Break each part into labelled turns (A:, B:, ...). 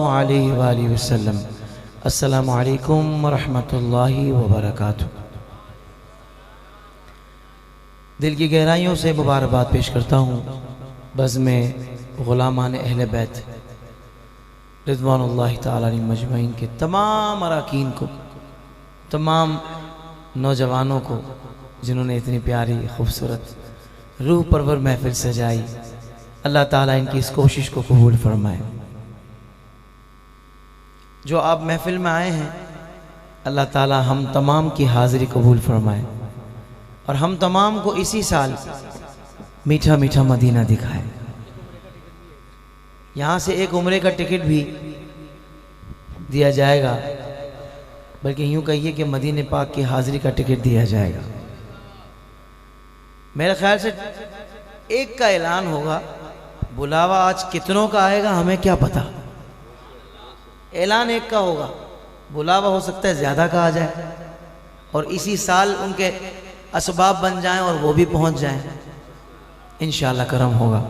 A: علیہ وآلہ وسلم۔ السلام علیکم ورحمۃ اللہ وبرکاتہ۔ دل کی گہرائیوں سے مبارکباد پیش کرتا ہوں بزم غلامان اہل بیت رضوان اللہ تعالی علیہ مجمعین کے تمام اراکین کو، تمام نوجوانوں کو جنہوں نے اتنی پیاری خوبصورت روح پرور محفل سجائی۔ اللہ تعالیٰ ان کی اس کوشش کو قبول فرمائے۔ جو آپ محفل میں آئے ہیں، اللہ تعالیٰ ہم تمام کی حاضری قبول فرمائے اور ہم تمام کو اسی سال میٹھا میٹھا مدینہ دکھائے۔ یہاں سے ایک عمرے کا ٹکٹ بھی دیا جائے گا، بلکہ یوں کہیے کہ مدینہ پاک کی حاضری کا ٹکٹ دیا جائے گا۔ میرے خیال سے ایک کا اعلان ہوگا، بلاوا آج کتنوں کا آئے گا ہمیں کیا پتا۔ اعلان ایک کا ہوگا، بلاوا ہو سکتا ہے زیادہ کا آ جائے اور اسی سال ان کے اسباب بن جائیں اور وہ بھی پہنچ جائیں، انشاءاللہ کرم ہوگا۔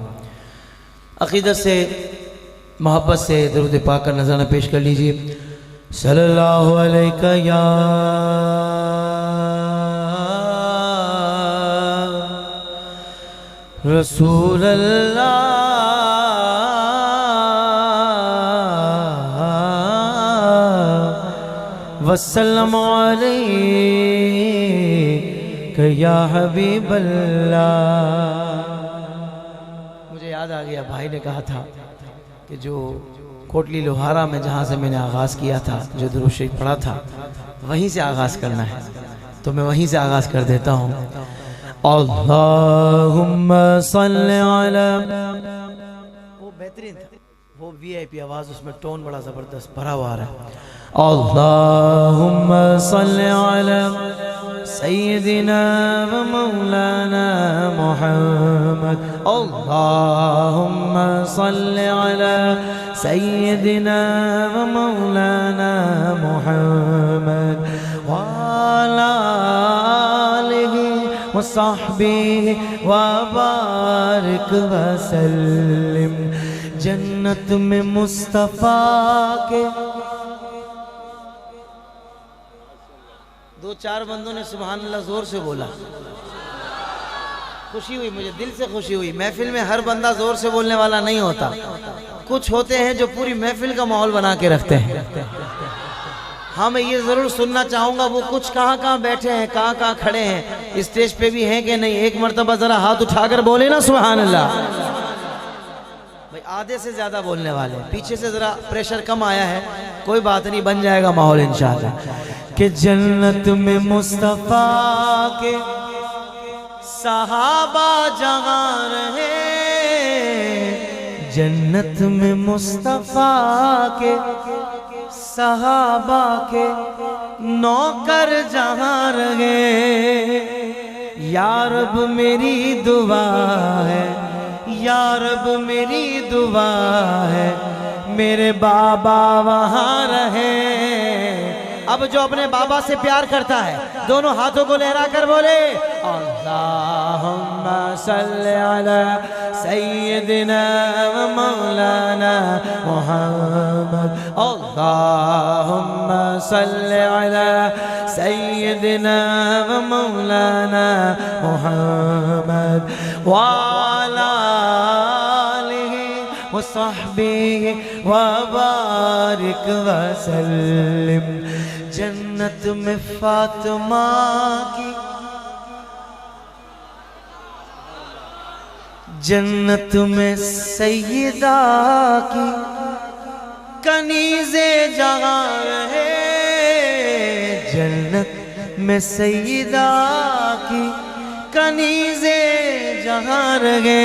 A: عقیدت سے، محبت سے درود پاک کا نذرانہ پیش کر لیجئے۔ صلی اللہ علیہ یا رسول اللہ وسلم علیک یا حبیب اللہ۔ مجھے یاد آ گیا، بھائی نے کہا تھا کہ جو کوٹلی لوہارا میں جہاں سے میں نے آغاز کیا تھا، جو درود شریف پڑھا تھا، وہیں سے آغاز کرنا ہے، تو میں وہیں سے آغاز کر دیتا ہوں۔ اللہم صلی علی، وہ بہترین تھا، وہ وی آئی پی آواز، اس میں ٹون بڑا زبردست بھرا ہوا رہا ہے۔ اللہم صلی علی سیدنا و مولانا محمد، اللہم صلی علی سیدنا و مولانا محمد وعلی آلہ وصحبہ وبارک وسلم۔ جنت میں مصطفیٰ کے دو چار بندوں نے سبحان اللہ زور سے بولا، خوشی ہوئی، مجھے دل سے خوشی ہوئی۔ محفل میں ہر بندہ زور سے بولنے والا نہیں ہوتا، کچھ ہوتے ہیں جو پوری محفل کا ماحول بنا کے رکھتے ہیں۔ ہاں، میں یہ ضرور سننا چاہوں گا وہ کچھ کہاں کہاں بیٹھے ہیں، کہاں کہاں کھڑے ہیں، اسٹیج پہ بھی ہیں کہ نہیں، ایک مرتبہ ذرا ہاتھ اٹھا کر بولے نا سبحان اللہ۔ بھئی آدھے سے زیادہ بولنے والے، پیچھے سے ذرا پریشر کم آیا ہے، کوئی بات نہیں، بن جائے گا ماحول انشاءاللہ۔ کہ جنت میں مصطفیٰ کے صحابہ جہاں رہے، جنت میں مصطفیٰ کے صحابہ کے نوکر جہاں رہے۔ یا رب میری دعا ہے، یا رب میری دعا ہے، میرے بابا وہاں رہے۔ اب جو اپنے بابا سے پیار کرتا ہے دونوں ہاتھوں کو لہرا کر بولے، اللہم صلی علی سیدنا و مولانا محمد، اللہم صلی علی سیدنا و مولانا محمد وعلی آلہ وصحبہ وبارک وسلم۔ جنت میں فاطمہ کی، جنت میں سیدہ کی کنیز جہاں رہے، جنت میں سیدہ کی کنیز جہاں رہے۔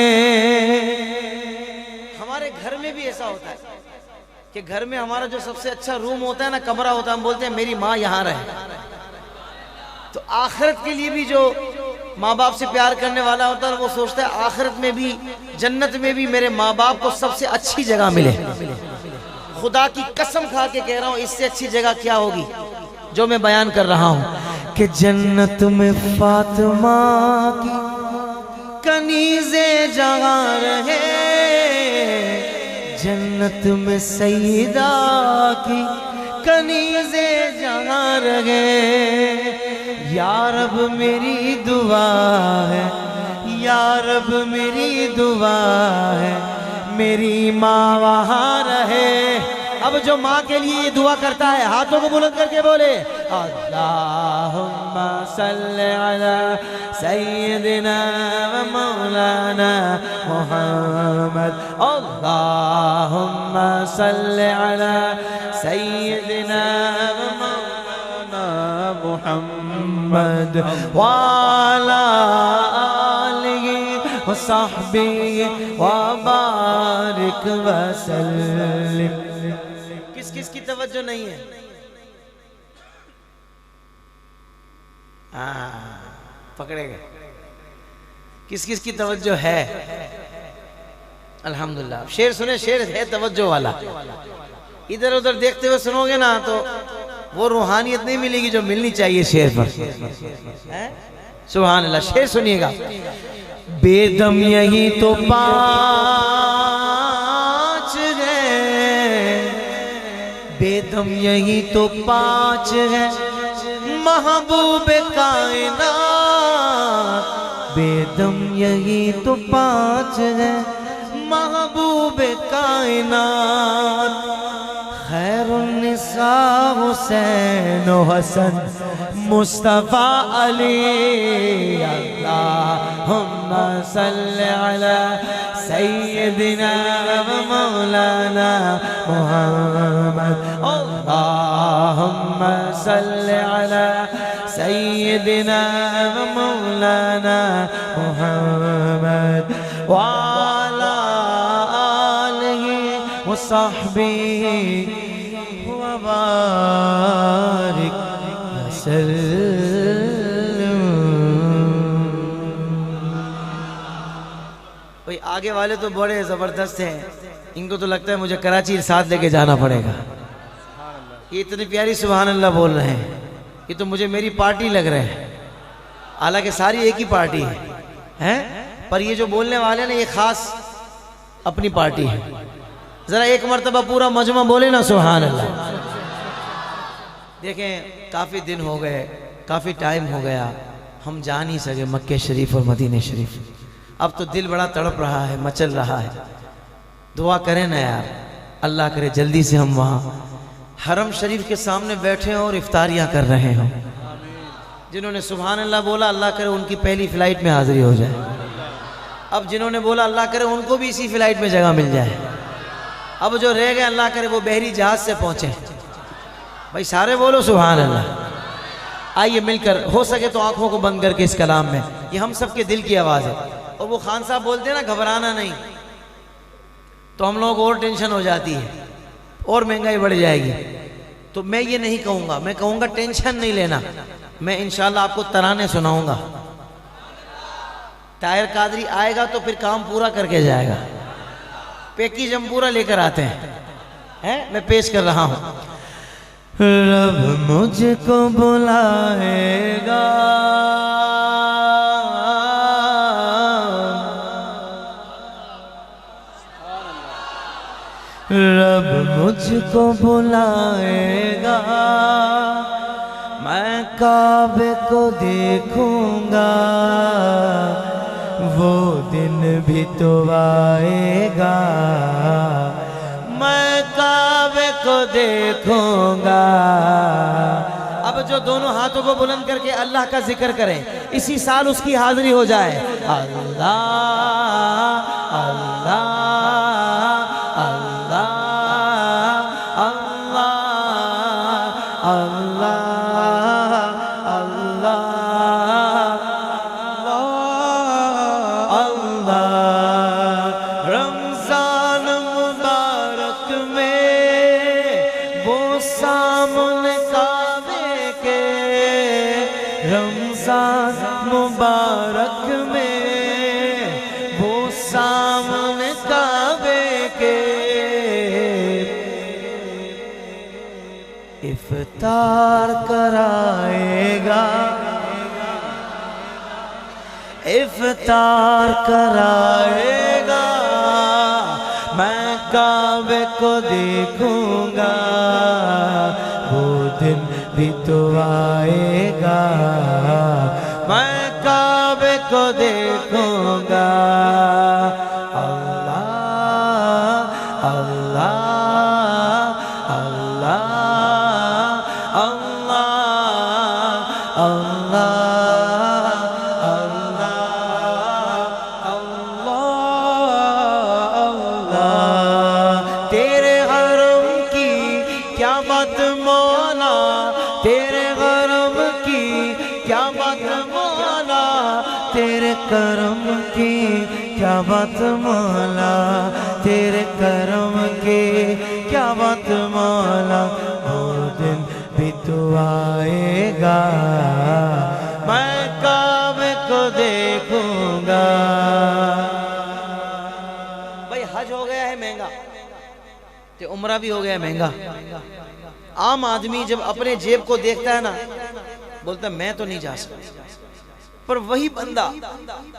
A: ہمارے گھر میں بھی ایسا ہوتا ہے کہ گھر میں ہمارا جو سب سے اچھا روم ہوتا ہے نا، کمرہ ہوتا ہے، ہم بولتے ہیں میری ماں یہاں رہے۔ تو آخرت کے لیے بھی جو ماں باپ سے پیار کرنے والا ہوتا ہے وہ سوچتا ہے آخرت میں بھی، جنت میں بھی میرے ماں باپ کو سب سے اچھی جگہ ملے۔ خدا کی قسم کھا کے کہہ رہا ہوں، اس سے اچھی جگہ کیا ہوگی جو میں بیان کر رہا ہوں کہ جنت میں فاطمہ کی کنیز جہاں رہے، جنت میں سیدہ کی کنیزے جہاں رہے، یا رب میری دعا ہے، یا رب میری دعا ہے، میری ماں وہاں رہے۔ اب جو ماں کے لیے یہ دعا کرتا ہے ہاتھوں کو بلند کر کے بولے اللہم صلی علی سیدنا و مولانا محمد، اللہم صلی علی سیدنا و مولانا محمد وعلی آلہ وصحبہ وبارک وسلم۔ کس کس کی توجہ نہیں ہے؟ پکڑے گئے۔ کس کس کی توجہ ہے؟ الحمدللہ۔ شعر سنے، شعر ہے توجہ والا، ادھر ادھر دیکھتے ہوئے سنو گے نا تو وہ روحانیت نہیں ملے گی جو ملنی چاہیے شعر پر۔ سبحان اللہ۔ شعر سنیے گا۔ بے دم یہی تو پانچ ہے، بے دم یہی تو پانچ ہے، محبوب کائنات، بے دم یہی تو پانچ ہے، محبوب کائنات، خیر النساء حسین و حسن مصطفیٰ علی، اللہم صلی علی سیدنا و مولانا محمد، اللہم صلی علی سیدنا و مولانا محمد وعلی آلہ وصحبہ وبارک وسلم۔ بھئی آگے والے تو بڑے زبردست ہیں، ان کو تو لگتا ہے مجھے کراچی ساتھ لے کے جانا پڑے گا، یہ اتنی پیاری سبحان اللہ بول رہے ہیں، یہ تو مجھے میری پارٹی لگ رہے ہیں، حالانکہ ساری ایک ہی پارٹی ہے، پر یہ جو بولنے والے ہیں یہ خاص اپنی پارٹی ہے۔ ذرا ایک مرتبہ پورا مجمع بولے نا سبحان اللہ۔ دیکھیں کافی دن ہو گئے، کافی ٹائم ہو گیا، ہم جا نہیں سکے مکہ شریف اور مدینہ شریف، اب تو دل بڑا تڑپ رہا ہے، مچل رہا ہے، دعا کریں نا یار، اللہ کرے جلدی سے ہم وہاں حرم شریف کے سامنے بیٹھے ہوں اور افطاریاں کر رہے ہوں۔ جنہوں نے سبحان اللہ بولا اللہ کرے ان کی پہلی فلائٹ میں حاضری ہو جائے، اب جنہوں نے بولا اللہ کرے ان کو بھی اسی فلائٹ میں جگہ مل جائے، اب جو رہ گئے اللہ کرے وہ بحری جہاز سے پہنچے۔ بھائی سارے بولو سبحان اللہ۔ آئیے مل کر، ہو سکے تو آنکھوں کو بند کر کے اس کلام میں، یہ ہم سب کے دل کی آواز ہے، اور وہ خان صاحب بولتے ہیں نا گھبرانا نہیں، تو ہم لوگوں کو اور ٹینشن ہو جاتی ہے اور مہنگائی بڑھ جائے گی، تو میں یہ نہیں کہوں گا، میں کہوں گا ٹینشن نہیں لینا، میں انشاءاللہ آپ کو ترانے سناؤں گا، طاہر قادری آئے گا تو پھر کام پورا کر کے جائے گا، پیکیج ہم پورا لے کر آتے ہیں، میں پیش کر رہا ہوں۔ رب مجھ کو بلائے گا، رب مجھ کو بلائے گا، میں کعبے کو دیکھوں گا، وہ دن بھی تو آئے گا، میں کعبے کو دیکھوں گا۔ اب جو دونوں ہاتھوں کو بلند کر کے اللہ کا ذکر کریں، اسی سال اس کی حاضری ہو جائے۔ اللہ اللہ اللہ رمضان مبارک میں وہ سامنے کعبے کے افطار کرائے گا، افطار کرائے گا، میں کعبے کو دیکھوں گا وہ دن بھی تو آئے گا میں کعبے کو دیکھوں گا اللہ اللہ اللہ اللہ اللہ تیرے حرم کی کیا بات مولا تیرے حرم کی کیا بات مولا تیرے کرم کی کیا بات مولا تیرے کرم کی کیا بات مولا وہ دن بھی تو آئے گا میں کعبے کو دیکھوں گا بھائی حج ہو گیا ہے مہنگا تو عمرہ بھی ہو گیا ہے مہنگا عام آدمی جب اپنے جیب کو دیکھتا ہے نا بولتا ہے میں تو نہیں جا سکتا پر وہی بندہ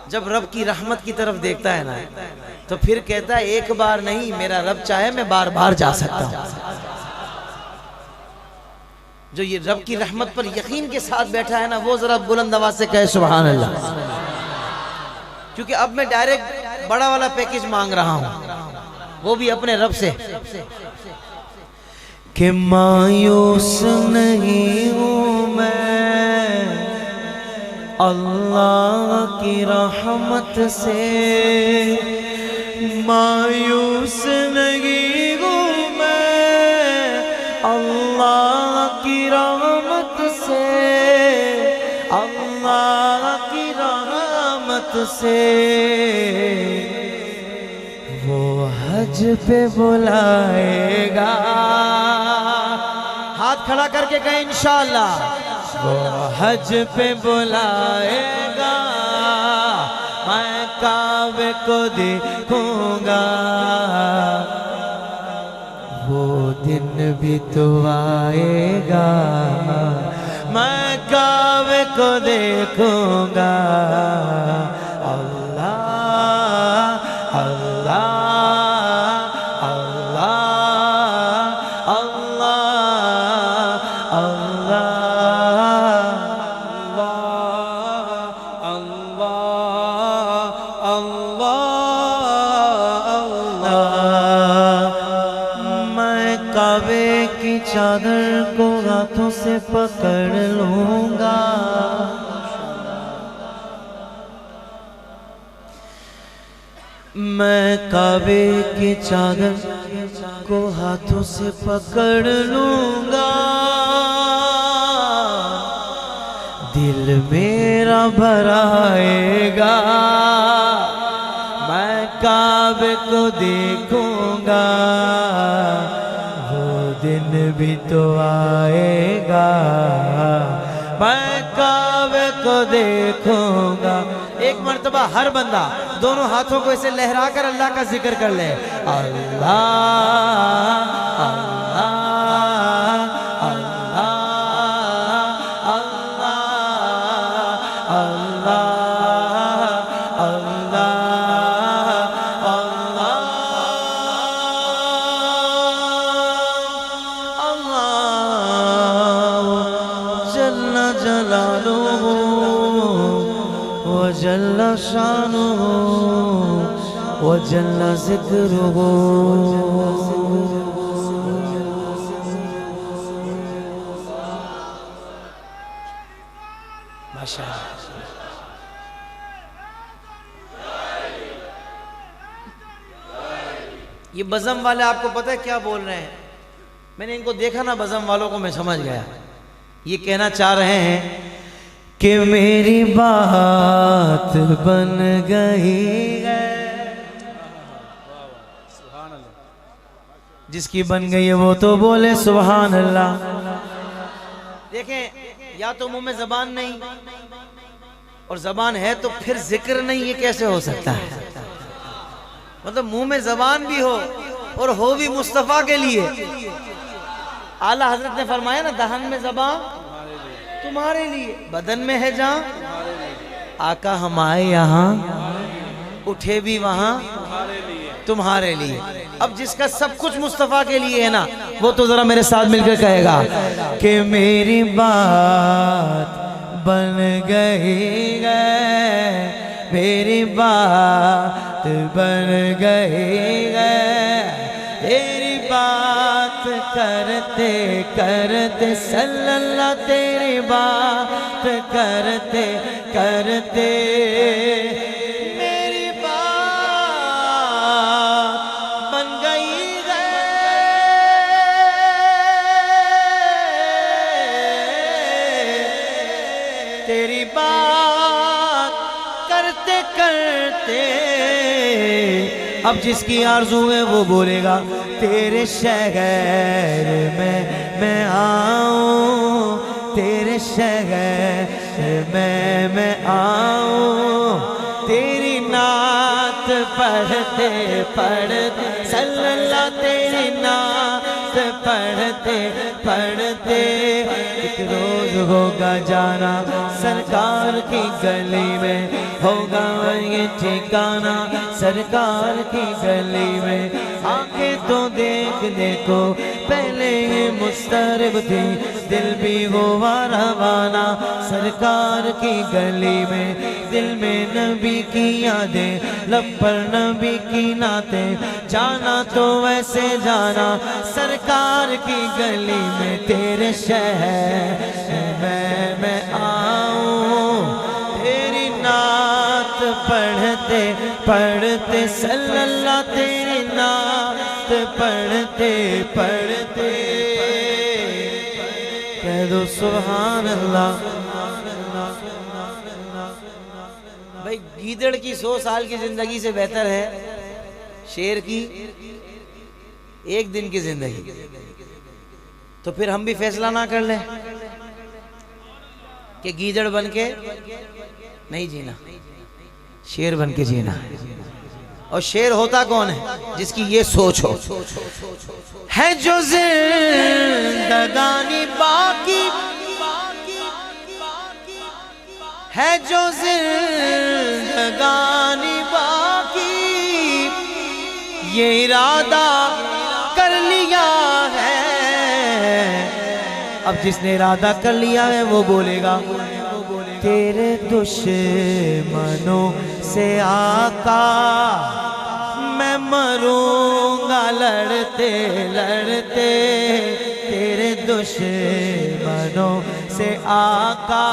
A: جب رب کی رحمت کی طرف دیکھتا ہے نا تو پھر کہتا ہے ایک بار نہیں میرا رب چاہے میں بار بار جا سکتا ہوں جو یہ رب کی رحمت پر یقین کے ساتھ بیٹھا ہے نا وہ ذرا بلند آواز سے کہے سبحان اللہ کیونکہ اب میں ڈائریکٹ بڑا والا پیکج مانگ رہا ہوں وہ بھی اپنے رب سے کہ مایوس نہیں ہوں میں اللہ کی رحمت سے مایوس نہیں ہوں میں اللہ کی رحمت سے اللہ کی رحمت سے وہ حج پہ بلائے گا ہاتھ کھڑا کر کے کہیں انشاءاللہ وہ حج پہ بلائے گا میں کعبے کو دیکھوں گا وہ دن بھی تو آئے گا میں کعبے کو دیکھوں گا اللہ اللہ کعبے کی چادر کو ہاتھوں سے پکڑ لوں گا میں کعبے کی چادر کو ہاتھوں سے پکڑ لوں گا دل میرا بھرائے گا میں کعبے کو دیکھوں گا دن بھی تو آئے گا میں کعبے کو دیکھوں گا ایک مرتبہ ہر بندہ دونوں ہاتھوں کو اسے لہرا کر اللہ کا ذکر کر لے اللہ اللہ وجل شانه وجل ذکره ماشاءاللہ یہ بزم والے آپ کو پتہ ہے کیا بول رہے ہیں میں نے ان کو دیکھا نا بزم والوں کو میں سمجھ گیا یہ کہنا چاہ رہے ہیں کہ میری بات بن گئی ہے جس کی بن گئی ہے وہ تو بولے سبحان اللہ دیکھیں یا تو منہ میں زبان نہیں اور زبان ہے تو پھر ذکر نہیں یہ کیسے ہو سکتا ہے مطلب منہ میں زبان بھی ہو اور ہو بھی مصطفیٰ کے لیے اعلیٰ حضرت نے فرمایا نا دہن میں زبان تمہارے لیے بدن میں ہے جان آقا ہم آئے یہاں اٹھے بھی وہاں تمہارے لیے اب جس کا سب کچھ مصطفیٰ کے لیے ہے نا وہ تو ذرا میرے ساتھ مل کر کہے گا کہ میری بات بن گئی ہے، میری بات بن گئی ہے، تیری بات کرتے کرتے صلی اللہ تیری بات کرتے کرتے میری بات بن گئی ہے، تیری بات کرتے کرتے اب جس کی آرزو ہے وہ بولے گا تیرے شہر میں آؤں، تیرے شہر میں آؤں، تیری نعت پڑھتے پڑھتے صلی اللہ تیری نعت پڑھتے پڑھتے ایک روز ہوگا جانا سرکار کی گلی میں، ہوگا یہ ٹھکانا سرکار کی گلی میں، آنکھیں تو دیکھنے کو پہلے ہی مضطرب تھی، دل بھی ہوا روانہ سرکار کی گلی میں، دل میں نبی کی یادیں، لب پر نبی کی نعتیں، جانا تو ویسے جانا سرکار کی گلی میں، تیرے شہر میں آؤں، تیری نعت پڑھتے پڑھتے صلی اللہ تیری نعت پڑھتے پڑھتے کہہ دو سبحان اللہ۔ بھائی گیدڑ کی 100 سال کی زندگی سے بہتر ہے شیر کی ایک دن کی زندگی، تو پھر ہم بھی فیصلہ نہ کر لیں کہ گیدڑ بن کے نہیں جینا، شیر بن کے جینا ہے۔ اور شیر ہوتا کون ہے؟ جس کی یہ سوچ ہو، ہے جو زندگانی باقی، ہے جو زندگانی باقی، یہ ارادہ کر لیا ہے، اب جس نے ارادہ کر لیا ہے وہ بولے گا تیرے دشمنوں سے آقا میں مروں گا لڑتے لڑتے، تیرے دشمنوں سے آقا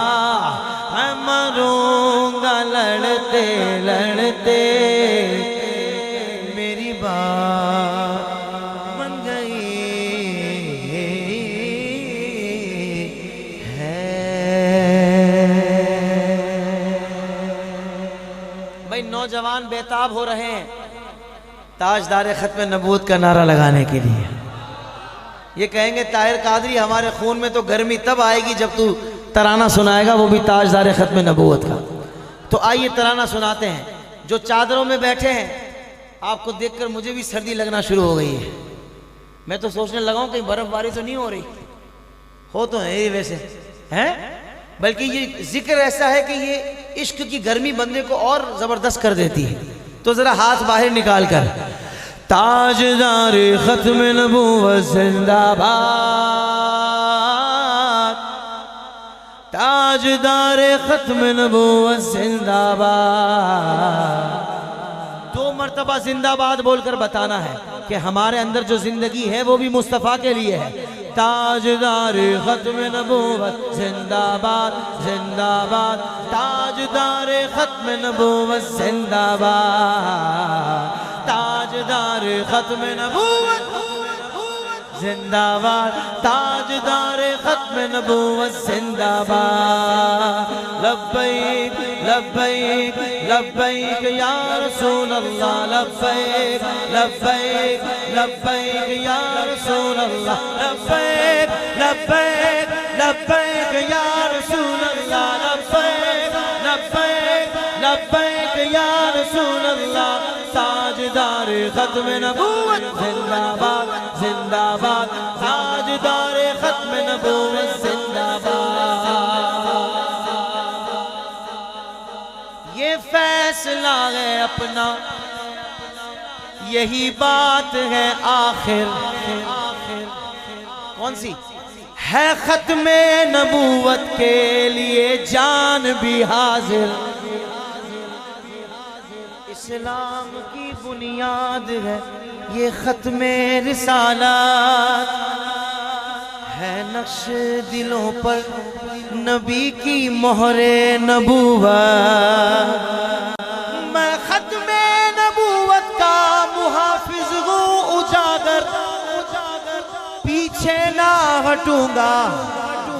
A: میں مروں گا لڑتے لڑتے، میری بات بن گئی ہے۔ بھائی نوجوان بیتاب ہو رہے ہیں تاجدار ختم نبوت کا نعرہ لگانے کے لیے، یہ کہیں گے طاہر قادری ہمارے خون میں تو گرمی تب آئے گی جب تو ترانہ سنائے گا، وہ بھی تاجدار ختم نبوت کا۔ تو آئیے ترانہ سناتے ہیں۔ جو چادروں میں بیٹھے ہیں آپ کو دیکھ کر مجھے بھی سردی لگنا شروع ہو گئی ہے، میں تو سوچنے لگا ہوں کہیں برف باری تو نہیں ہو رہی، ہو تو ہے ویسے ہیں، بلکہ یہ ذکر ایسا ہے کہ یہ عشق کی گرمی بندے کو اور زبردست کر دیتی ہے۔ تو ذرا ہاتھ باہر نکال کر تاجدار ختم نبوت زندہ باد، تاجدار ختم نبوت زندہ باد، 2 مرتبہ زندہ باد بول کر بتانا ہے کہ ہمارے اندر جو زندگی ہے وہ بھی مصطفیٰ کے لیے ہے۔ تاجدار ختم نبوت زندہ باد زندہ باد، تاجدار ختم نبوت زندہ باد، تاجدار ختم نبوت زندہ باد، تاجدار ختم نبوت زندہ باد، لبیک لبیک لبیک یا رسول اللہ، لبیک لبیک لبیک یا رسول اللہ، لبیک لبیک لبیک یا رسول اللہ، لبیک لبیک لبیک یا رسول اللہ، تاجدار ختم نبوت زندہ باد زندہ باد، تاجدار ختم نبوت زندہ باد۔ یہ فیصلہ ہے اپنا، یہی بات ہے آخر کون سی ہے ختم نبوت کے لیے جان بھی حاضر اسلام کی بنیاد ہے یہ ختم رسالات ہے نقش دلوں پر نبی کی مہر نبوت میں ختم نبوت کا محافظ ہوں اجاگر پیچھے نہ ہٹوں گا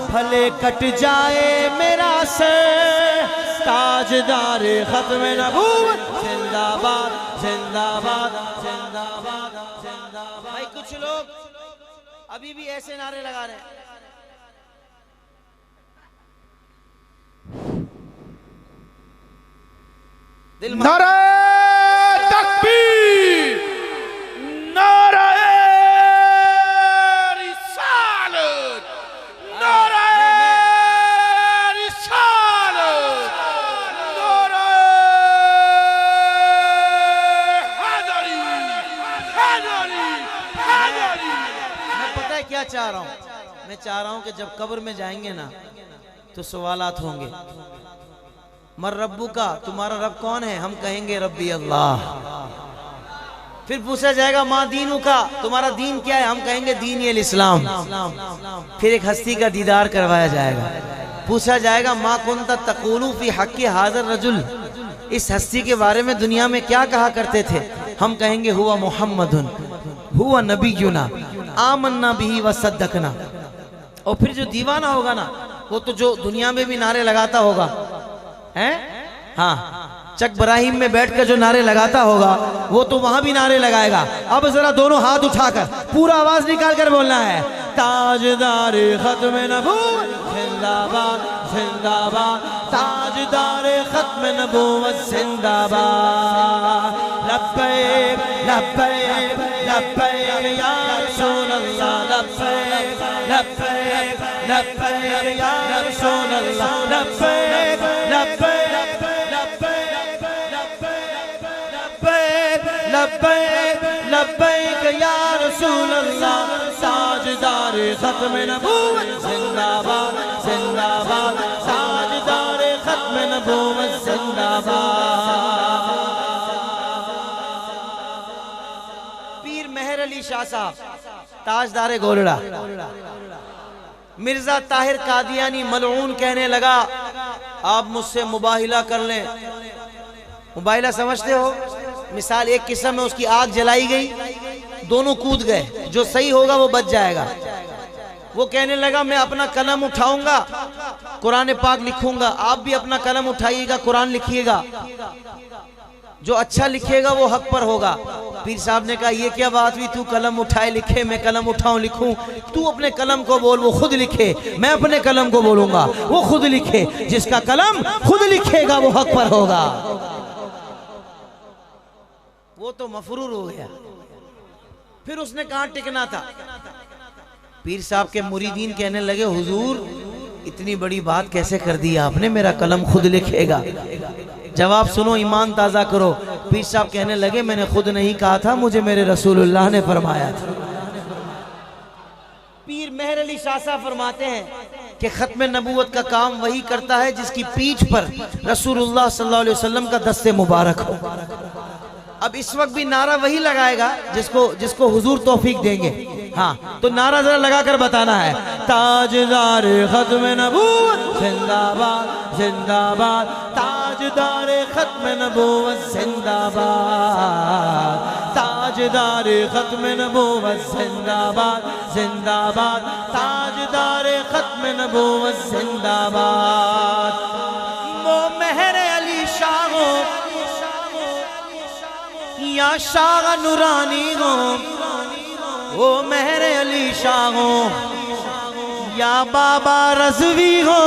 A: بھلے کٹ جائے میرا سر تاجدار ختم نبوت زندہ باد زندہ باد زندہ باد زندہ باد بھائی کچھ لوگ ابھی بھی ایسے نعرے لگا رہے ہیں
B: نعرہ تکبیر نعرہ رسالت نعرہ رسالت نعرہ حیدری حیدری حیدری
A: میں پتہ ہے کیا چاہ رہا ہوں میں چاہ رہا ہوں کہ جب قبر میں جائیں گے نا تو سوالات ہوں گے مر ربو کا تمہارا رب کون ہے ہم کہیں گے ربی اللہ پھر پوچھا جائے گا ماں دینو کا تمہارا دین کیا ہے ہم کہیں گے دین الاسلام پھر ایک ہستی کا دیدار کروایا جائے گا پوچھا جائے گا ما کنت تقولو فی حق حاضر رجل اس ہستی کے بارے میں دنیا میں کیا کہا کرتے تھے ہم کہیں گے ہوا محمد ہوا نبینا آمنا بھی وصدقنا اور پھر جو دیوانہ ہوگا نا وہ تو جو دنیا میں بھی نعرے لگاتا ہوگا ہاں چک براہیم میں بیٹھ کر جو نعرے لگاتا ہوگا وہ تو وہاں بھی نعرے لگائے گا اب ذرا دونوں ہاتھ اٹھا کر پورا آواز نکال کر بولنا ہے تاجدار ختم نبوت زندہ باد زندہ باد تاجدار ختم نبوت زندہ باد لبیک لبیک لبیک یا رسول اللہ لبیک لبیک لبیک یا رسول اللہ لبیک لبیک لبیک لبیک یا رسول اللہ تاجدار ختم نبوت زندہ باد زندہ باد تاجدار ختم نبوت زندہ باد پیر مہر علی شاہ صاحب تاجدار گولڑا مرزا طاہر قادیانی ملعون کہنے لگا آپ مجھ سے مباہلہ کر لیں مباہلہ سمجھتے ہو مثال ایک قسم میں اس کی آگ جلائی گئی دونوں کود گئے جو صحیح ہوگا وہ بچ جائے گا وہ کہنے لگا میں اپنا قلم اٹھاؤں گا قرآن پاک لکھوں گا آپ بھی اپنا قلم اٹھائیے گا قرآن لکھیے گا جو اچھا لکھے گا وہ حق پر ہوگا پیر صاحب نے کہا یہ کیا بات ہوئی تو قلم اٹھائے لکھے میں قلم اٹھاؤں لکھوں تو اپنے قلم کو بول وہ خود لکھے میں اپنے قلم کو بولوں گا وہ خود لکھے جس کا قلم خود لکھے گا وہ حق پر ہوگا وہ تو مفرور ہو گیا پھر اس نے کہاں ٹکنا تھا پیر صاحب کے مریدین کہنے لگے حضور اتنی بڑی بات کیسے کر دی آپ نے میرا قلم خود لکھے گا جواب سنو ایمان تازہ کرو پیر صاحب کہنے لگے میں نے خود نہیں کہا تھا مجھے میرے رسول اللہ نے فرمایا تھا پیر مہر علی شاہ صاحب فرماتے ہیں کہ ختم نبوت کا کام وہی کرتا ہے جس کی پیٹھ پر رسول اللہ صلی اللہ علیہ وسلم کا دست مبارک ہو اب اس وقت بھی نعرہ وہی لگائے گا جس کو حضور توفیق دیں گے ہاں تو نعرہ ذرا لگا کر بتانا ہے تاجدار ختم نبوت زندہ باد زندہ باد تاجدار ختم نبوت زندہ باد تاجدار ختم نبوت زندہ باد زندہ باد تاجدار ختم نبوت زندہ باد وہ مہر علی شاہ یا شاہ نورانی ہو وہ مہر علی شاہ ہو یا بابا رضوی ہو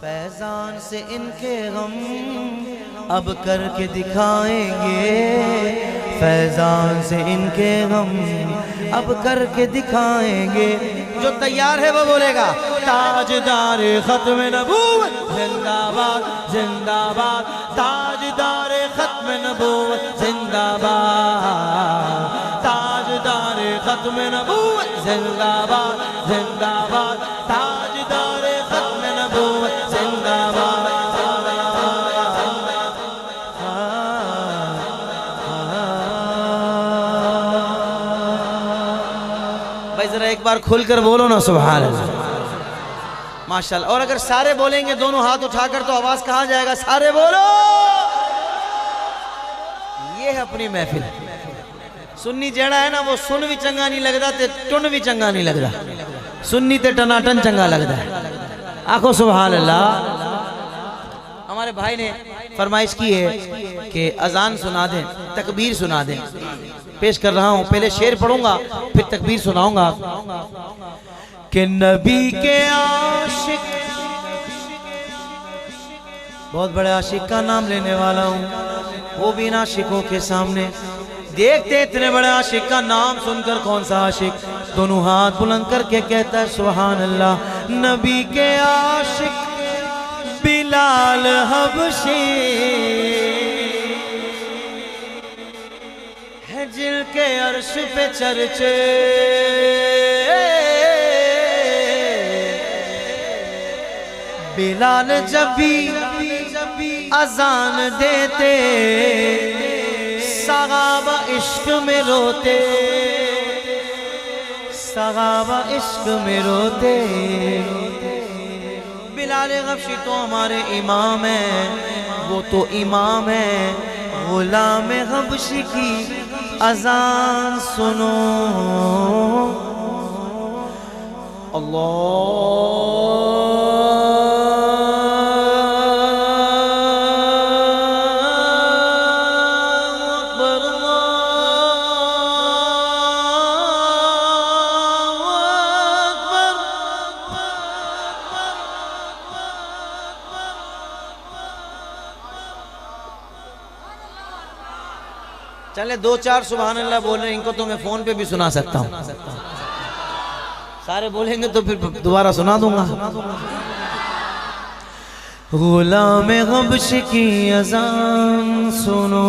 A: فیضان سے ان کے غم اب کر کے دکھائیں گے فیضان سے ان کے غم اب کر کے دکھائیں گے جو تیار ہے وہ بولے گا تاجدار ختم نبوت زندہ باد زندہ باد تاجدار ختم نبوت زندہ باد تاجدار ختم نبوت زندہ باد زندہ باد تاجدار ختم نبوت زندہ باد بھائی ذرا ایک بار کھل کر بولو نا سبحان اللہ ماشاءاللہ اور اگر سارے بولیں گے دونوں ہاتھ اٹھا کر تو آواز کہاں جائے گا سارے بولو یہ ہے اپنی محفل سنی جیڑا ہے نا وہ سن بھی چنگا نہیں لگتا تے ٹن بھی چنگا نہیں لگتا سنی تے ٹناٹن چنگا لگتا ہے آنکھو سبحان اللہ ہمارے بھائی نے فرمائش کی ہے کہ اذان سنا دیں تکبیر سنا دیں پیش کر رہا ہوں پہلے شعر پڑھوں گا پھر تکبیر سناؤں گا کہ نبی کے عاشق بہت بڑے عاشق کا نام لینے والا ہوں وہ بھی ان عاشقوں کے سامنے دیکھتے اتنے بڑے عاشق کا نام سن کر کون سا عاشق دونوں ہاتھ بلند کر کے کہتا ہے سبحان اللہ نبی کے عاشق بلال حبشی ہے جل کے عرش پہ چرچے بلال جب بھی اذان دیتے صحابہ عشق میں روتے صحابہ عشق میں روتے بلال حبشی تو ہمارے امام ہیں وہ تو امام ہیں غلام حبشی کی اذان سنو چلے دو چار سبحان اللہ بول رہے ہیں ان کو تو میں فون پہ بھی سنا سکتا ہوں سارے بولیں گے تو پھر دوبارہ سنا دوں گا غلام حبش کی اذان سنو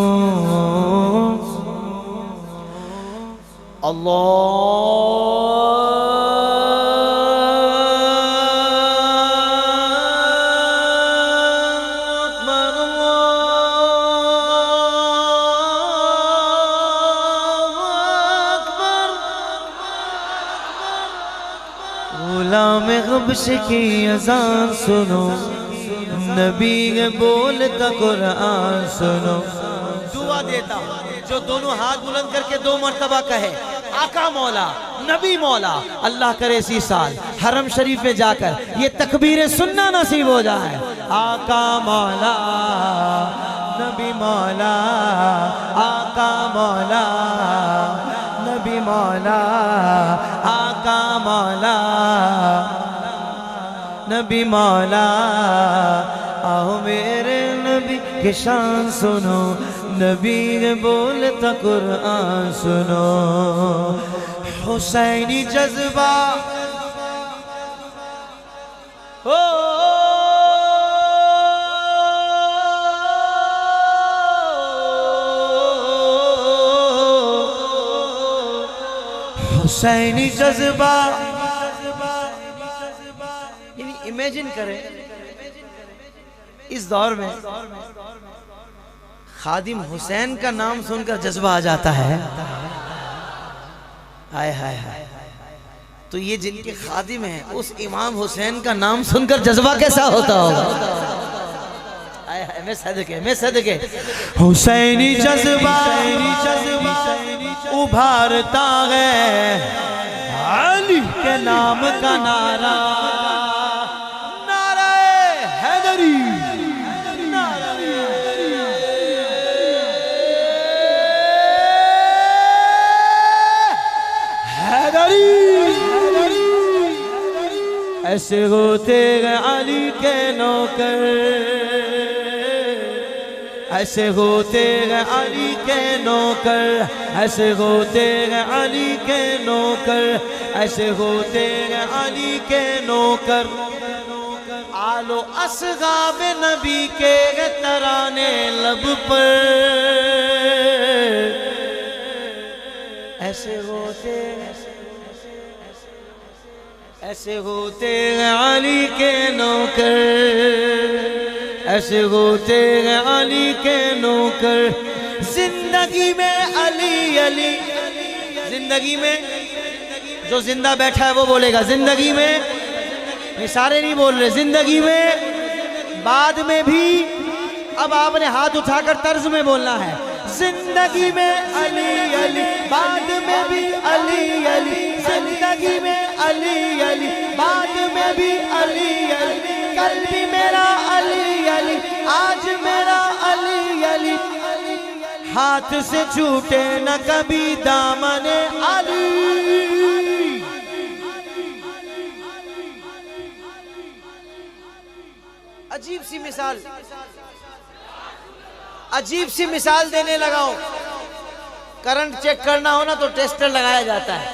A: غلام حبش کی اذان سنو نبی بولتا قرآن سنو دعا دیتا ہوں جو دونوں ہاتھ بلند کر کے 2 مرتبہ کہے آقا مولا نبی مولا اللہ کرے اسی سال حرم شریف میں جا کر یہ تکبیر سننا نصیب ہو جائے آقا مولا نبی مولا آقا مولا نبی مولا آقا مولا نبی مولا آؤ میرے نبی کی شان سنو نبی بولتا قرآن سنو حسینی جذبہ حسینی جذبہ یعنی امیجن کریں اس دور میں خادم حسین کا نام سن کر جذبہ آ جاتا ہے آئے ہائے ہائے تو یہ جن کے خادم ہیں اس امام حسین کا نام سن کر جذبہ کیسا ہوتا ہوگا آئے ہائے میں صدقے حسینی جذبہ ابھارتا ہے علی کے نام کا نعرہ نعرہ حیدری ایسے ہوتے گئے علی کے نوکر ایسے ہوتے ہیں علی کے نوکر، ایسے ہوتے ہیں علی کے نوکر، ایسے ہوتے ہیں علی کے نوکر، آل و اصحاب نبی کے ترانے لب پر، ایسے ہوتے ایسے ہوتے ہیں علی کے نوکر، ایسے ہوتے ہیں علی کے نوکر، زندگی میں علی علی، زندگی میں جو زندہ بیٹھا ہے وہ بولے گا زندگی میں، یہ سارے نہیں بول رہے، زندگی میں، بعد میں بھی، اب آپ نے ہاتھ اٹھا کر طرز میں بولنا ہے، زندگی میں علی علی، بعد میں بھی علی علی، زندگی میں علی علی، بعد میں بھی علی علی، کل بھی میرا علی علی، آج میرا علی علی، ہاتھ سے چھوٹے نہ کبھی دامن علی۔ عجیب سی مثال، عجیب سی مثال دینے لگا ہوں، کرنٹ چیک کرنا ہو نا تو ٹیسٹر لگایا جاتا ہے،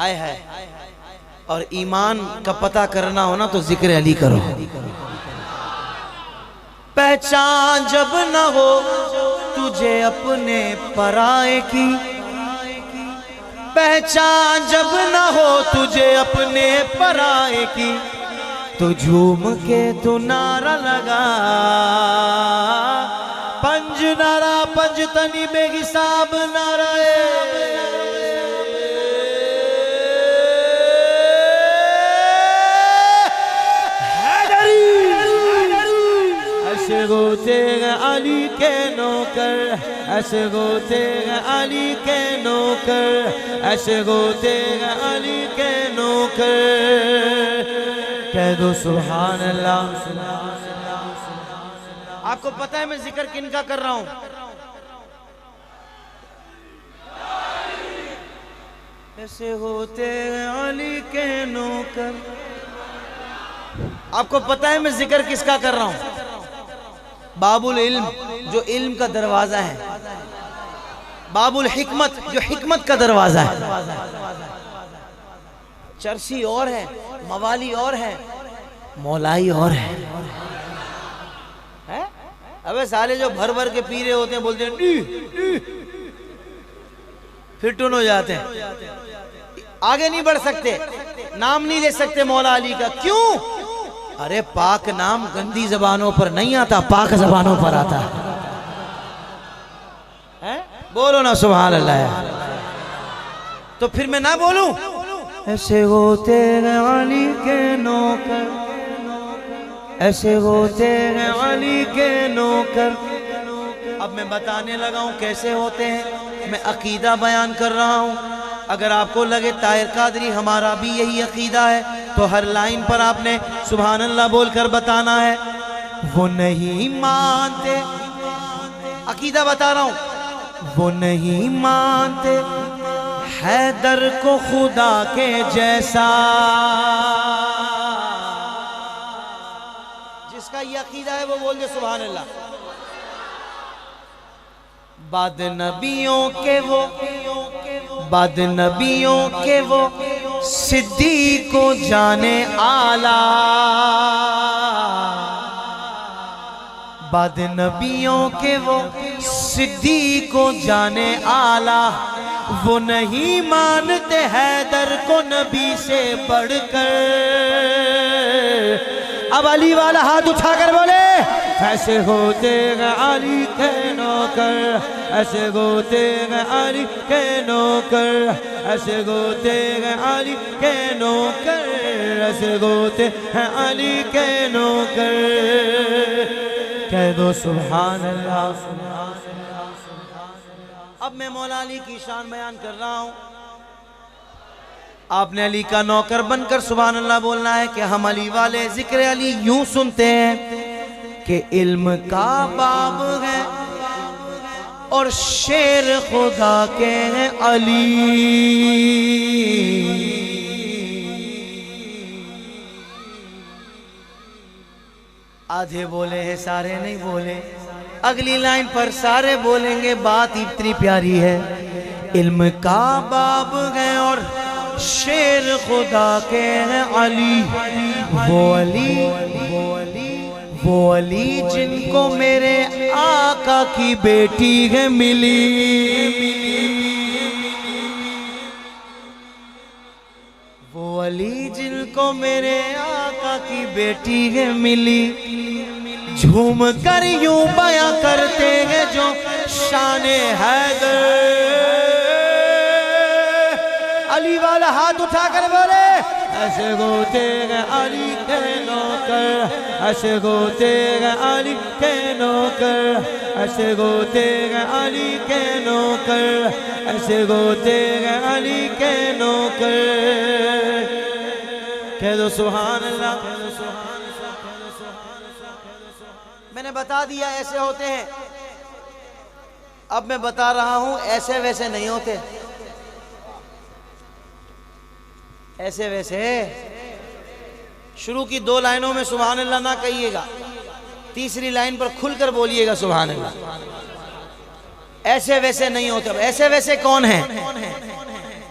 A: آئے ہے، اور ایمان کا پتہ کرنا ہو نا تو ذکر علی کرو۔ پہچان جب نہ ہو تجھے اپنے پرائے کی، پہچان جب نہ ہو تجھے اپنے پرائے کی، تو جھوم کے تو نعرہ لگا، پنج نعرہ پنج تنی بے حساب نعرہ ایسے ہوتے ہیں علی کے نوکر، ایسے ہوتے ہیں علی کے نوکر، ایسے ہوتے ہیں علی کے نوکر، کہہ دو سبحان اللہ۔ آپ کو پتہ ہے میں ذکر کن کا کر رہا ہوں؟ ایسے ہوتے ہیں علی کے نوکر۔ آپ کو پتہ ہے میں ذکر کس کا کر رہا ہوں؟ باب العلم، جو علم کا دروازہ ہے، باب الحکمت، جو حکمت کا دروازہ ہے۔ چرسی اور ہے، موالی اور ہے، مولائی اور ہے۔ ابے سالے جو بھر بھر کے پیرے ہوتے ہیں بولتے ہیں پھر ٹن ہو جاتے ہیں، آگے نہیں بڑھ سکتے، نام نہیں لے سکتے مولا علی کا۔ کیوں؟ ارے پاک نام گندی زبانوں پر نہیں آتا، پاک زبانوں پر آتا ہے۔ بولو نا سبحان اللہ۔ تو پھر میں نہ بولوں؟ ایسے ہوتے ہیں علی کے نوکر، ایسے ہوتے ہیں علی کے نوکر۔ اب میں بتانے لگا ہوں کیسے ہوتے ہیں، میں عقیدہ بیان کر رہا ہوں۔ اگر آپ کو لگے طاہر قادری ہمارا بھی یہی عقیدہ ہے تو ہر لائن پر آپ نے سبحان اللہ بول کر بتانا ہے۔ وہ نہیں مانتے، عقیدہ بتا رہا ہوں، وہ نہیں مانتے حیدر کو خدا کے جیسا۔ جس کا یہ عقیدہ ہے وہ بول دے سبحان اللہ۔ بعد نبیوں کے وہ، بعد نبیوں کے وہ صدیق کو جانے آلہ، بعد نبیوں کے وہ صدیق کو جانے آلہ، وہ نہیں مانتے حیدر کو نبی سے بڑھ کر۔ اب علی والا ہاتھ اٹھا کر بولے ایسے ہوتے ہیں علی کے نوکر، ایسے ہوتے ہیں علی کے نوکر، ایسے ہوتے ہیں علی کے نوکر، ایسے ہوتے ہیں علی کے نوکر۔ کہہ دو سبحان اللہ۔ اب میں مولا علی کی شان بیان کر رہا ہوں۔ آپ نے علی کا نوکر بن کر سبحان اللہ بولنا ہے کہ ہم علی والے ذکر علی یوں سنتے ہیں کہ علم کا باب ہے اور شیر خدا کے ہیں علی، آدھے بولے ہیں سارے نہیں بولے. اگلی لائن پر سارے بولیں گے. بات اتنی پیاری ہے. علم کا باب ہے اور شیر خدا کے ہیں علی. وہ علی جن کو میرے آقا کی بیٹی ہے ملی. وہ علی جن کو میرے آقا کی بیٹی ہے ملی. جھوم کر یوں بیاں کرتے ہیں جو شان حیدر. علی والا ہاتھ اٹھا کر بولے ایسے ہوتے ہیں علی کے نوکر. ایسے ہوتے ہیں علی کے نوکر. ایسے ہوتے ہیں علی کے نوکر. ایسے ہوتے ہیں علی کے نوکر. کہہ دو سبحان اللہ. میں نے بتا دیا ایسے ہوتے ہیں. اب میں بتا رہا ہوں ایسے ویسے نہیں ہوتے. ایسے ویسے شروع کی 2 لائنوں میں سبحان اللہ نہ کہیے گا. تیسری لائن پر کھل کر بولیے گا سبحان اللہ. ایسے ویسے نہیں ہوتے. اب ایسے ویسے کون ہیں؟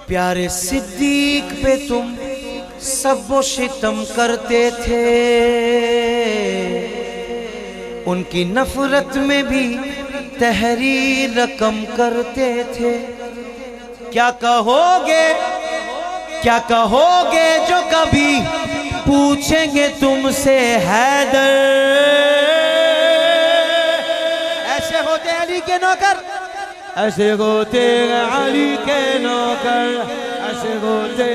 A: پیارے صدیق پہ تم سب و شتم کرتے تھے. ان کی نفرت میں بھی تحریر رقم کرتے تھے. کیا کہو گے جو کبھی پوچھیں گے تم سے حیدر. ایسے ہوتے علی کے نوکر. ایسے ہوتے علی کے نوکر. ایسے ہوتے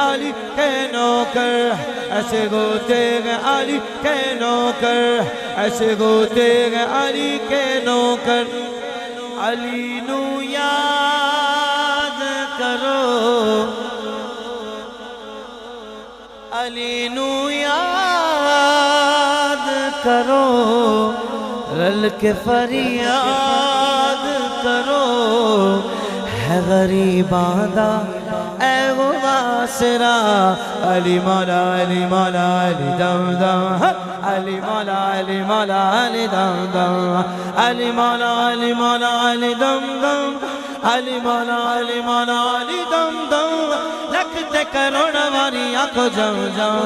A: علی کے نوکر. ایسے ہوتے علی کے نوکر. ایسے ہوتے علی کے نوکر. علی نو یاد کرو. علی نو یاد کرو. رل کے فریاد کرو. ہے غریباں دا اے واسرا. علی مولا علی مولا علی دم دم. علی مولا علی مولا علی دم دم. علی مولا علی مولا علی دم دم. علی مولا علی مولا علی دم دم. لکھتے کروڑ واری آنکھو جم جم.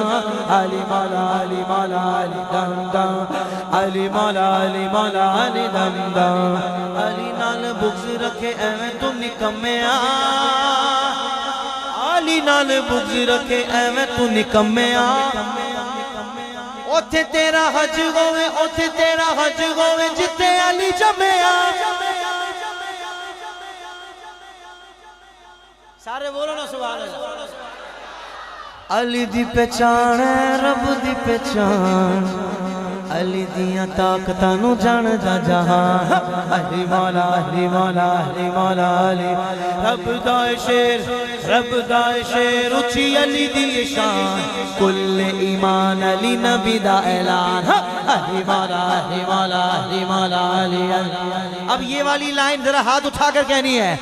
A: علی مولا علی مولا علی دم دم. علی مولا علی مولا علی دم دم. علی نال بغض رکھے ایویں تو نکمیا. علی نال بغض رکھے ایویں تو نکمیا. اوتھے تیرا حج ہوئے. اوتھے تیرا حج ہوئے جتے علی جمیا. سارے بولو نا سبحان اللہ. علی دی پہچان ہے رب دی پہچان. علی دیاں طاقتاں نو جان جا جہاں. علی مولا علی مولا علی مولا علی. رب دا شیر رب دا شیر اچھی علی دی شان. کل ایمان علی نبی دا اعلان. علی مولا علی مولا علی مولا علی. اب یہ والی لائن ذرا ہاتھ اٹھا کر کہنی ہے.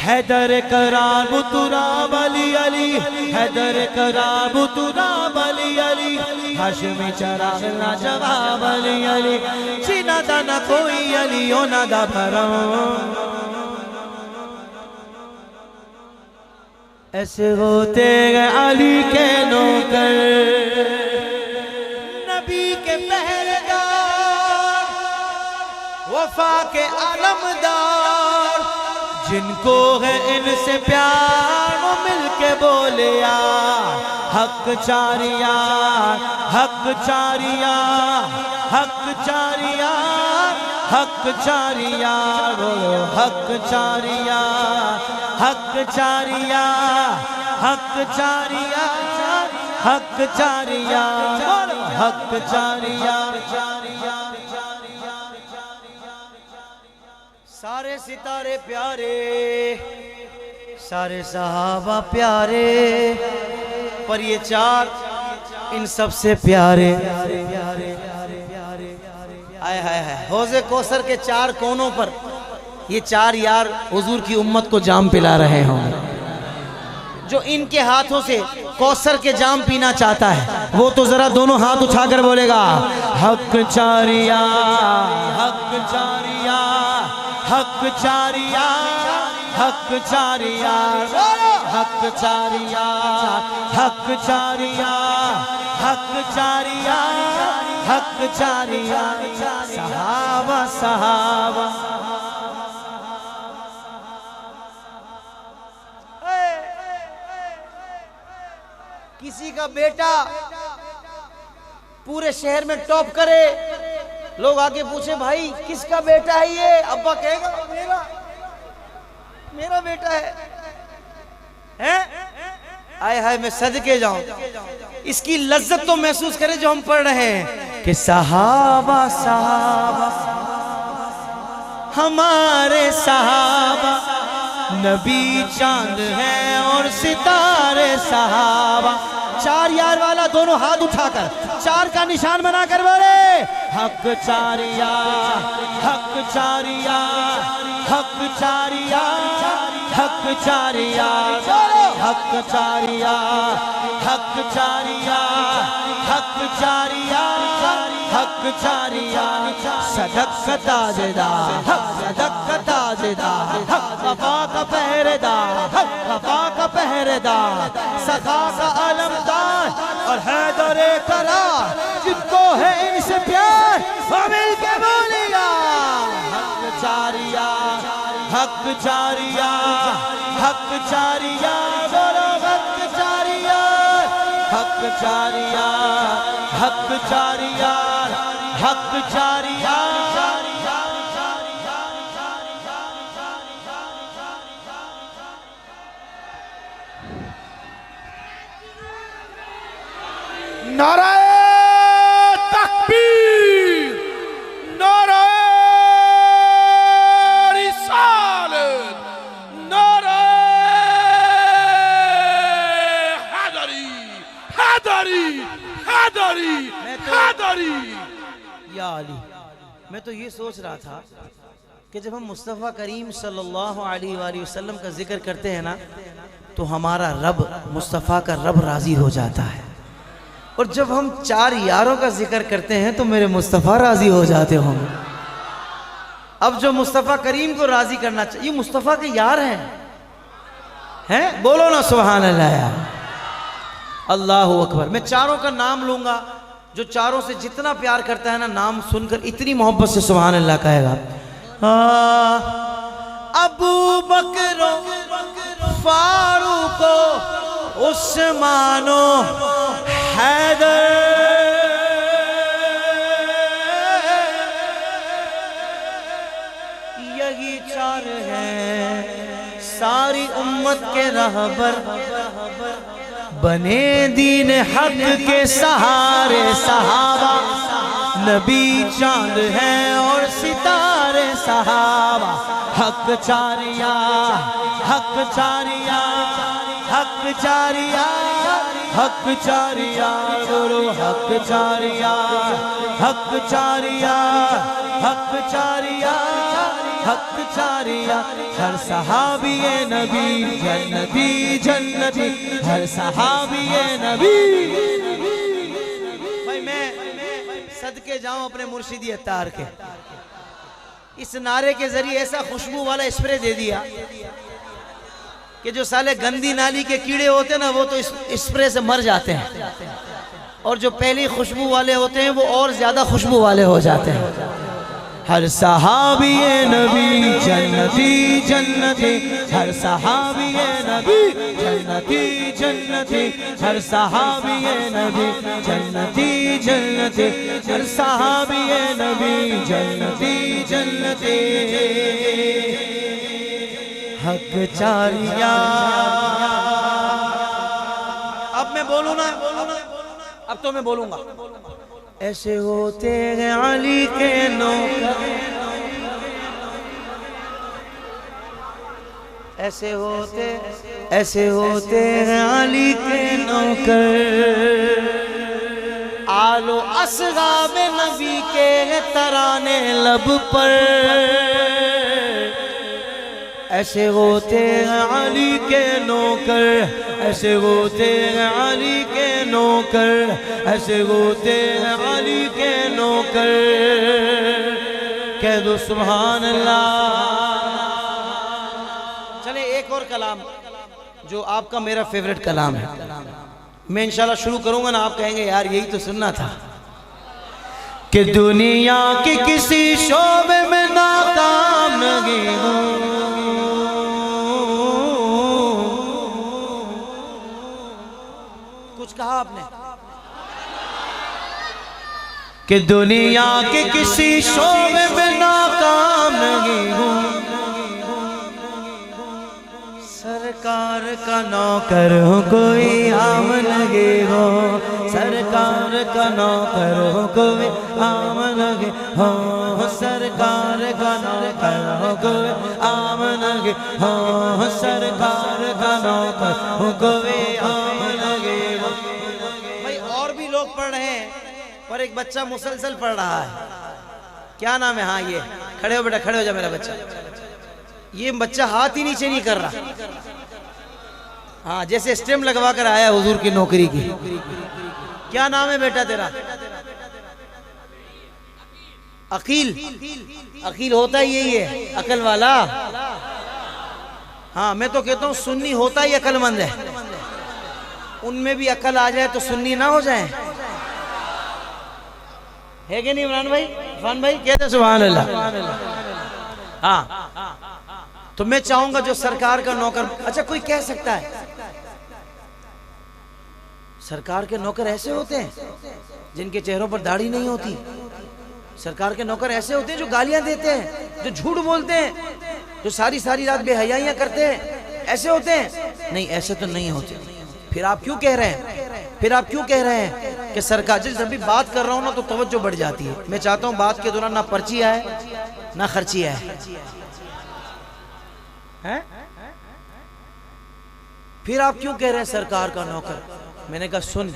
A: حیدر کرام تراب علی علی. حیدر کرام تراب علی علی. ہاشمی چراغ نہ جواب علی علی. چینا دا نہ کوئی علی اونا دا بھرم. ایسے ہوتے گئے علی کے نوکر. نبی کے پہرےدار. وفا کے علمدار. جن کو ہے ان سے پیار وہ مل کے بولیا. حق چاریا حق چاریا حق چاریا حق چاریا. بولو حق چاریا حق چاریا حق چاریا حق چاریا. بولو حق چاریا. سارے ستارے پیارے. سارے صحابہ پیارے. پر یہ 4 ان سب سے پیارے. آئے ہائے ہائے. حوض کوثر کے 4 کونوں پر یہ 4 یار حضور کی امت کو جام پلا رہے ہوں. جو ان کے ہاتھوں سے کوثر کے جام پینا چاہتا ہے وہ تو ذرا دونوں ہاتھ اٹھا کر بولے گا حق چاریا حق چاریا حق چاریا حق چاریا حق چاریا حق چاریا حق چاریا حق چاریا صحابہ صحابہ کسی کا بیٹا پورے شہر میں ٹاپ کرے لوگ آگے پوچھے بھائی کس کا بیٹا ہے یہ ابا کہے گا میرا بیٹا ہے آئے ہائے میں صدقے جاؤں اس کی لذت تو محسوس کرے جو ہم پڑھ رہے ہیں کہ صحابہ صحابہ ہمارے صحابہ نبی چاند ہیں اور ستارے صحابہ چار یار والا دونوں ہاتھ اٹھا کر چار کا نشان بنا کر بولے حق چاریا حق چاریا حق چاریا حق چاریا حق چاریا حق چاریا حق چاریا حق چاریا صدق تاجدار صدق تاجدار وفا کا پہرےدار وفا کا پہرےدار سخا کا علمدار اور حیدر قرار جن کو ہے ان سے پیار وہ مل کے بولے گا حق چاریا حق چاریا حق چاریا بولو حق چاریا حق چاریا حق چاریا حق چاریا
B: نعرہ تکبیر نعرہ رسالت نعرہ حیدری حیدری حیدری حیدری
A: یا علی میں تو یہ سوچ رہا تھا کہ جب ہم مصطفیٰ کریم صلی اللہ علیہ وآلہ وسلم کا ذکر کرتے ہیں نا تو ہمارا رب مصطفیٰ کا رب راضی ہو جاتا ہے اور جب ہم چار یاروں کا ذکر کرتے ہیں تو میرے مصطفیٰ راضی ہو جاتے ہوں اب جو مصطفیٰ کریم کو راضی کرنا چاہیے یہ مصطفیٰ کے یار ہیں بولو نا سبحان اللہ یار اللہ اکبر میں چاروں کا نام لوں گا جو چاروں سے جتنا پیار کرتا ہے نا نام سن کر اتنی محبت سے سبحان اللہ کہے گا ابو بکر فاروق عثمان حیدر یہی چار ہیں ساری امت کے رہبر بنے دین حق کے سہارے صحابہ نبی چاند ہیں اور ستارے صحابہ حق چاریا حق چاریا حق چاریا حق چاریا بولو حق چاریا حق چاریا حق چاریا حق چاریا ہر صحابی نبی جنتی جنتی ہر صحابی نبی بھائی میں صدقے جاؤں اپنے مرشدی اتار کے اس نعرے کے ذریعے ایسا خوشبو والا اسپرے دے دیا کہ جو سالے گندی نالی کے کیڑے ہوتے ہیں نا وہ تو اس اسپرے سے مر جاتے ہیں اور جو پہلی خوشبو والے ہوتے ہیں وہ اور زیادہ خوشبو والے ہو جاتے ہیں ہر صحابی نبی جنتی جنتی ہر صحابی نبی جنتی جنتی ہر صحابی نبی جنتی جنتی ہر صحابی نبی جنتی جنتی حق چاریا اب میں بولوں نا اب تو میں بولوں گا ایسے ہوتے ہیں علی کے نوکر ایسے ہوتے ہیں علی کے نوکر آل و اصحاب نبی کے ترانے لب پر ایسے ہوتے ہیں علی کے نوکر، ایسے ہوتے ہیں علی کے نوکر، ایسے ہوتے ہیں علی کے نوکر، کہہ دو سبحان اللہ۔ چلے ایک اور کلام جو آپ کا میرا فیورٹ کلام ہے، میں انشاءاللہ شروع کروں گا نا، آپ کہیں گے یار یہی تو سننا تھا، کہ دنیا کے کسی شعبے میں ناکام نہیں ہوں، کچھ کہا آپ نے، کہ دنیا کے کسی شعبے میں ناکام نہیں ہوں، سرکار کا نوکر ہوں کوئی عام نہیں ہو، سرکار کا نوکر ہوں کوئی عام نہیں ہو، سرکار کا نوکر ہوں کوئی عام نہیں ہو، سرکار کا نوکر ہوں کوئی عام نہیں ہو۔ بھائی اور بھی لوگ پڑھ رہے ہیں پر ایک بچہ مسلسل پڑھ رہا ہے، کیا نام ہے؟ ہاں یہ کھڑے ہو بیٹا، کھڑے ہو جا میرا بچہ، یہ بچہ ہاتھ ہی نیچے نہیں کر رہا، ہاں جیسے اسٹیم لگوا کر آیا حضور کی نوکری کی۔ کیا نام ہے بیٹا تیرا؟ عقیل۔ عقیل ہوتا ہی یہی ہے، عقل والا۔ ہاں میں تو کہتا ہوں سنی ہوتا ہی عقل مند ہے، ان میں بھی عقل آ جائے تو سنی نہ ہو جائیں، ہے کہ نہیں عمران بھائی؟ عرفان بھائی کہتے ہیں سبحان اللہ۔ ہاں تو میں چاہوں گا جو سرکار کا نوکر، اچھا کوئی کہہ سکتا ہے سرکار کے نوکر ایسے ہوتے ہیں جن کے چہروں پر داڑھی نہیں ہوتی، سرکار کے نوکر ایسے ہوتے ہیں جو گالیاں دیتے ہیں، جو جھوٹ بولتے ہیں، جو ساری ساری رات بے حیائیاں کرتے ہیں، ایسے ہوتے ہیں؟ نہیں ایسے تو نہیں ہوتے۔ پھر آپ کیوں کہہ رہے ہیں، پھر آپ کیوں کہہ رہے ہیں کہ سرکار، جب بھی بات کر رہا ہوں نا تو توجہ بڑھ جاتی ہے، میں چاہتا ہوں بات کے دوران نہ پرچی آئے نہ خرچی آئے، پھر آپ کیوں کہہ رہے ہیں سرکار کا نوکر؟ میں نے کہا سن،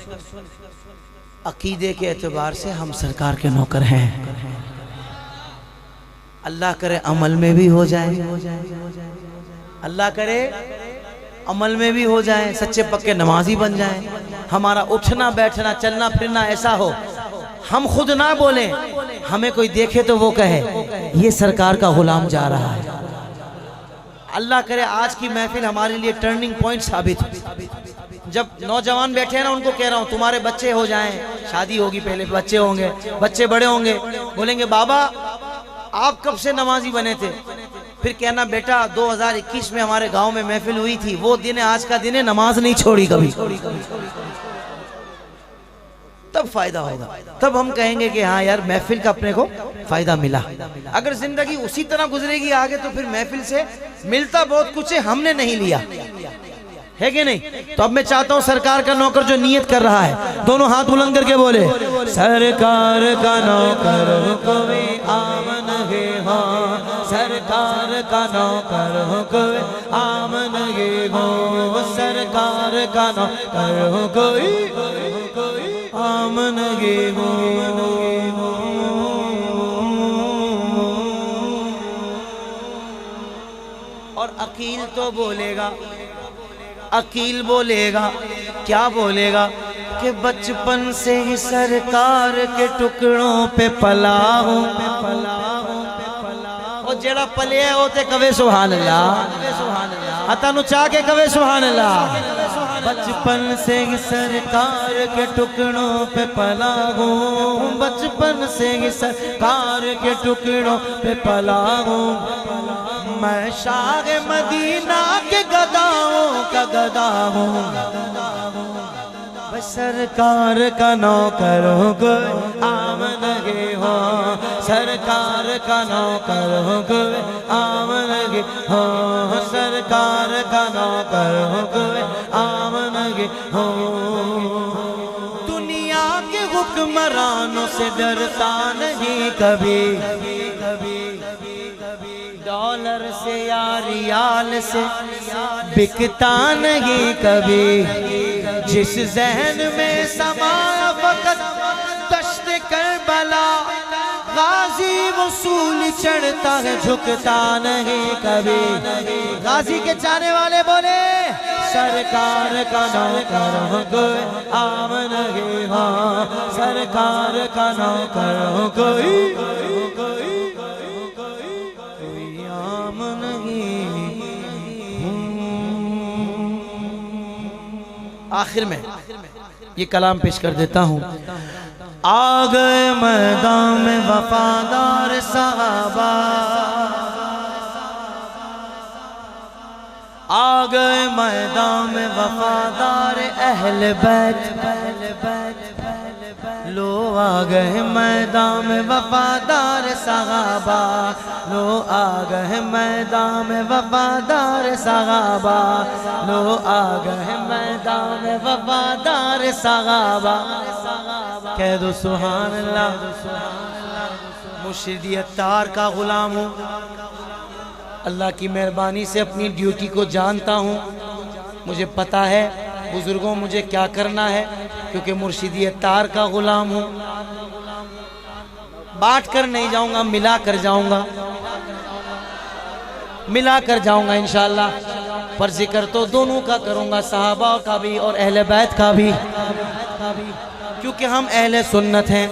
A: عقیدے کے اعتبار سے ہم سرکار کے نوکر ہیں، اللہ کرے عمل میں بھی ہو جائے، اللہ کرے عمل میں بھی ہو جائیں، سچے پکے نمازی بن جائیں، ہمارا اٹھنا بیٹھنا چلنا پھرنا ایسا ہو، ہم خود نہ بولیں، ہمیں کوئی دیکھے تو وہ کہے یہ سرکار کا غلام جا رہا ہے۔ اللہ کرے آج کی محفل ہمارے لیے ٹرننگ پوائنٹ ثابت ہو۔ جب نوجوان بیٹھے ہیں نا، ان کو کہہ رہا ہوں تمہارے بچے ہو جائیں، شادی ہوگی، پہلے بچے ہوں گے، بچے بڑے ہوں گے، بولیں گے بابا آپ کب سے نمازی بنے تھے؟ پھر کہنا بیٹا 2021 میں ہمارے گاؤں میں محفل ہوئی تھی، وہ دن آج کا دن ہے، نماز نہیں چھوڑی کبھی، تب فائدہ ہوگا، تب ہم کہیں گے کہ ہاں یار محفل کا اپنے کو فائدہ ملا۔ اگر زندگی اسی طرح گزرے گی آگے تو پھر محفل سے ملتا بہت کچھ ہے، ہم نے نہیں لیا، ہے کہ نہیں؟ تو اب میں چاہتا ہوں سرکار کا نوکر جو نیت کر رہا ہے دونوں ہاتھ بلند کر کے بولے سرکار کا نوکر کوئی عام نہیں ہو، سرکار کا نوکر کوئی عام نہیں ہو، سرکار کا نوکر کوئی عام نہیں ہو۔ اور عقیل تو بولے گا، عقیل بولے گا، کیا بولے گا کہ بچپن سے ہی سرکار کے ٹکڑوں پہ پلا ہوں، اور جڑا پلے ہوتے کوے سبحان اللہ، ہتھانو چاہ کے کوے سبحان اللہ۔ بچپن سے ہی سرکار کے ٹکڑوں پہ پلا ہوں، بچپن سے ہی سرکار کے ٹکڑوں پہ پلا ہوں، میں شاہ مدینہ کے گداؤں کا گدا ہوں، سرکار کا نوکر ہوں کوئی عام نہیں ہو، سرکار کا نوکر ہوں کوئی عام نہیں ہو، سرکار کا نوکر ہوں کوئی عام نہیں ہو۔ دنیا کے حکمرانوں سے ڈرتا نہیں کبھی، ڈالر سے یا ریال سے بکتا نہیں کبھی، جس ذہن میں سمایا وقت دشت کربلا غازی وہ اصول چڑھتا ہے جھکتا نہیں کبھی. غازی کے چاہنے والے بولے سرکار کا نوکر ہوں کوئی عام نہیں. ہاں سرکار کا نوکر ہوں کوئی عام نہیں. آخر میں یہ کلام پیش کر دیتا ہوں. آ گئے میدان میں وفادار صحابہ, آ گئے میدان میں وفادار اہل بیت. لو آ گئے میدان میں وفادار صحابہ, لو آ گئے میدان میں وفادار صحابہ, لو آ گئے میدان میں وفادار صحابہ. کہہ دو سبحان اللہ. مرشدی عطار کا غلام ہوں, اللہ کی مہربانی سے اپنی ڈیوٹی کو جانتا ہوں. مجھے پتا ہے بزرگوں مجھے کیا کرنا ہے, کیونکہ مرشدی عطار کا غلام ہوں. بانٹ کر نہیں جاؤں گا, ملا کر جاؤں گا, ملا کر جاؤں گا انشاءاللہ. پر ذکر تو دونوں کا کروں گا, صحابہ کا بھی اور اہل بیت کا بھی, کیونکہ ہم اہل سنت ہیں.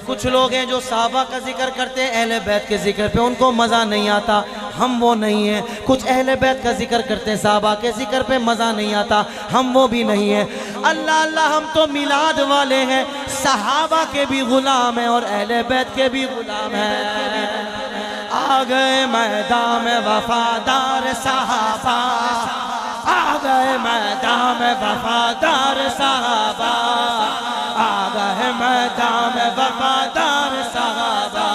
A: کچھ لوگ ہیں جو صحابہ کا ذکر کرتے ہیں, اہل بیت کے ذکر پہ ان کو مزہ نہیں آتا, ہم وہ نہیں ہیں. کچھ اہل بیت کا ذکر کرتے ہیں, صحابہ کے ذکر پہ مزہ نہیں آتا, ہم وہ بھی نہیں ہیں. اللہ اللہ, ہم تو میلاد والے ہیں, صحابہ کے بھی غلام ہیں اور اہل بیت کے بھی غلام ہیں. آ گئے میدان میں وفادار صحابہ, آ گئے میدان میں وفادار صحابہ, آ گئے میدان میں وفادار صحابہ,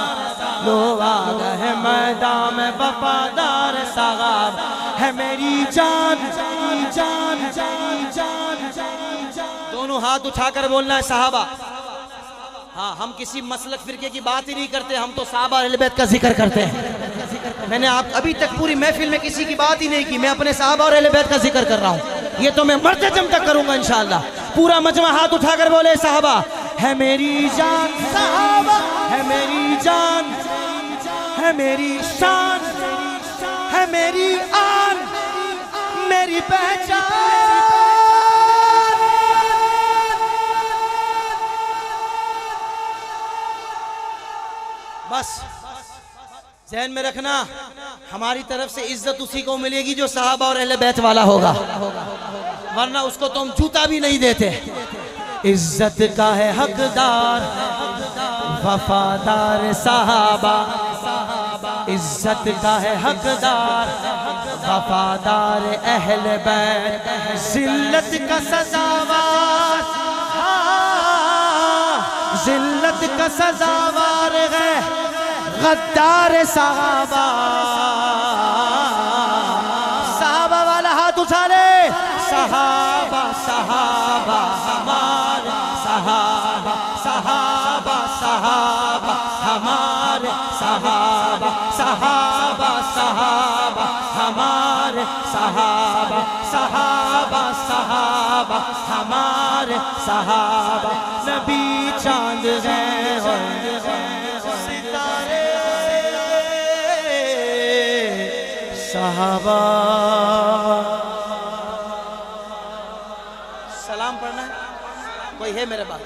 A: لو آ گئے میدان میں وفادار صحابہ. ہے میری جان جان جان جان جان. دونوں ہاتھ اٹھا کر بولنا ہے صحابہ. ہاں, ہم کسی مسلک فرقے کی بات ہی نہیں کرتے, ہم تو صحابہ اہل بیت کا ذکر کرتے ہیں. میں نے ابھی تک پوری محفل میں کسی کی بات ہی نہیں کی, میں اپنے صحابہ اور اہل بیت کا ذکر کر رہا ہوں. یہ تو میں مرتے دم تک کروں گا انشاءاللہ. پورا مجمع ہاتھ اٹھا کر بولے صحابہ. ہے میری جان صحابہ, ہے میری جان, ہے میری شان, ہے میری آن, میری پہچان. بس ذہن میں رکھنا, ہماری طرف سے عزت اسی کو ملے گی جو صحابہ اور اہل بیت والا ہوگا, ورنہ اس کو تو ہم جوتا بھی نہیں دیتے. عزت کا ہے حقدار وفادار صحابہ, عزت کا ہے حقدار وفادار اہل بیت. ذلت کا سزاوار, ذلت کا سزاوار ہے غدار صحابہ. صحابہ والا ہاتھ اٹھا لے. صحابہ صحابہ ہمارے, صحابہ صحابہ صحابہ ہمارے, صحابہ صحابہ صحابہ ہمارے, صحابہ صحابہ صحابہ ہمارے, صحابہ. نبی چاند ہیں ستارے صحابہ. سلام پڑھنا ہے, کوئی ہے میرے پاس؟